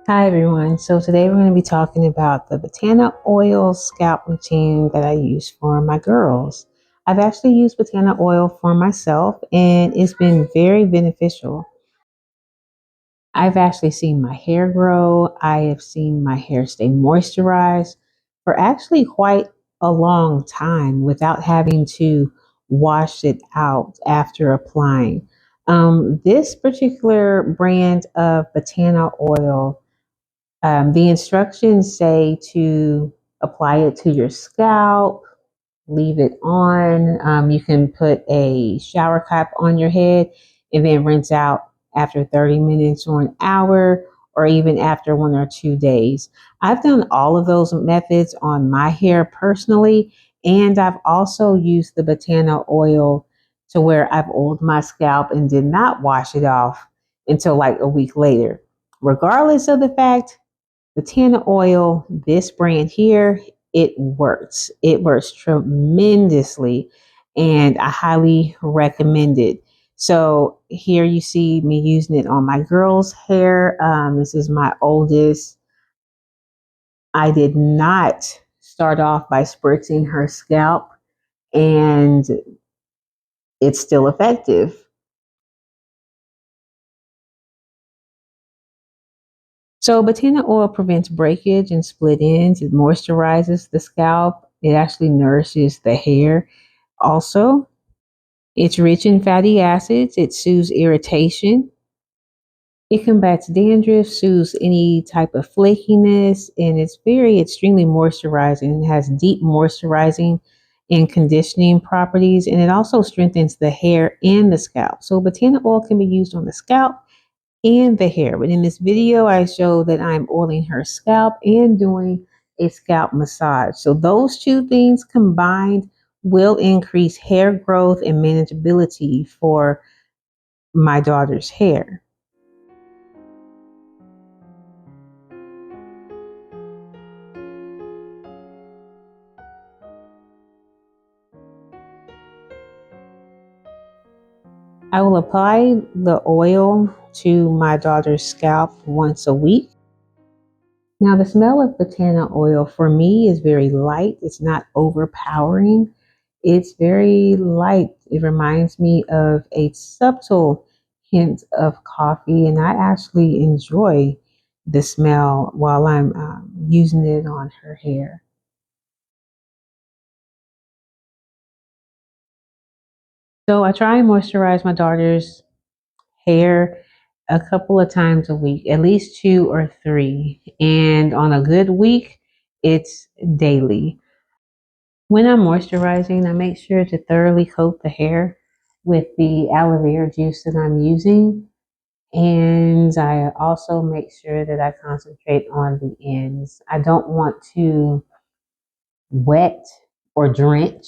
Hi everyone. So today we're going to be talking about the Batana Oil scalp routine that I use for my girls. I've actually used Batana oil for myself and it's been very beneficial. I've actually seen my hair grow. I have seen my hair stay moisturized for actually quite a long time without having to wash it out after applying. This particular brand of Batana oil, the instructions say to apply it to your scalp, leave it on. You can put a shower cap on your head and then rinse out after 30 minutes or an hour, or even after 1 or 2 days. I've done all of those methods on my hair personally, and I've also used the Batana oil to where I've oiled my scalp and did not wash it off until like a week later. Regardless of the fact, the Tana oil, this brand here, it works. It works tremendously, and I highly recommend it. So here you see me using it on my girl's hair. This is my oldest. I did not start off by spritzing her scalp, and it's still effective. So Batana oil prevents breakage and split ends. It moisturizes the scalp. It actually nourishes the hair. Also, it's rich in fatty acids. It soothes irritation. It combats dandruff, soothes any type of flakiness, and it's very extremely moisturizing. It has deep moisturizing and conditioning properties, and it also strengthens the hair and the scalp. So, Batana oil can be used on the scalp and the hair. But in this video, I show that I'm oiling her scalp and doing a scalp massage. So those two things combined will increase hair growth and manageability for my daughter's hair. I will apply the oil to my daughter's scalp once a week. Now, the smell of Batana oil for me is very light. It's not overpowering. It's very light. It reminds me of a subtle hint of coffee, and I actually enjoy the smell while I'm using it on her hair. So I try and moisturize my daughter's hair a couple of times a week, at least 2 or 3. And on a good week, it's daily. When I'm moisturizing, I make sure to thoroughly coat the hair with the aloe vera juice that I'm using. And I also make sure that I concentrate on the ends. I don't want to wet or drench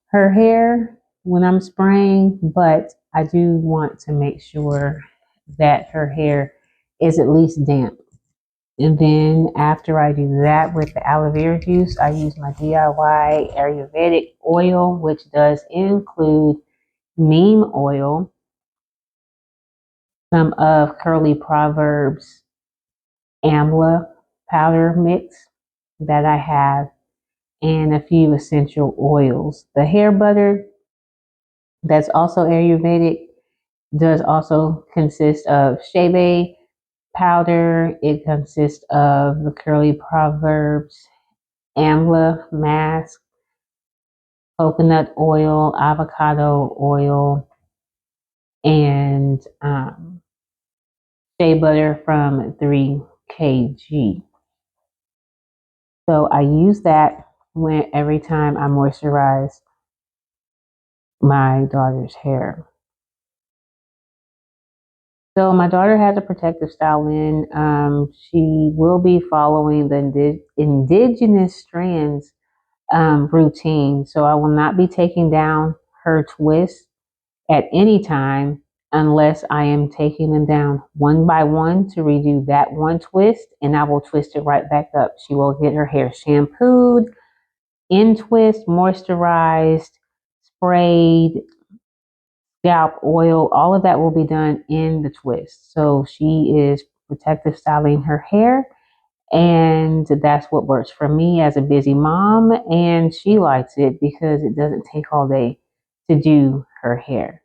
her hair when I'm spraying, but I do want to make sure that her hair is at least damp. And then after I do that with the aloe vera juice, I use my DIY Ayurvedic oil, which does include neem oil, some of Curly Proverbs amla powder mix that I have, and a few essential oils. The hair butter that's also Ayurvedic does also consist of shea powder. It consists of the Curly Proverbs amla mask, coconut oil, avocado oil, and shea butter from 3kg. So I use that when every time I moisturize my daughter's hair. So my daughter has a protective style in. She will be following the indigenous strands routine. So I will not be taking down her twist at any time unless I am taking them down one by one to redo that one twist, and I will twist it right back up. She will get her hair shampooed, in twist, moisturized, sprayed, scalp oil. All of that will be done in the twist. So she is protective styling her hair. And that's what works for me as a busy mom. And she likes it because it doesn't take all day to do her hair.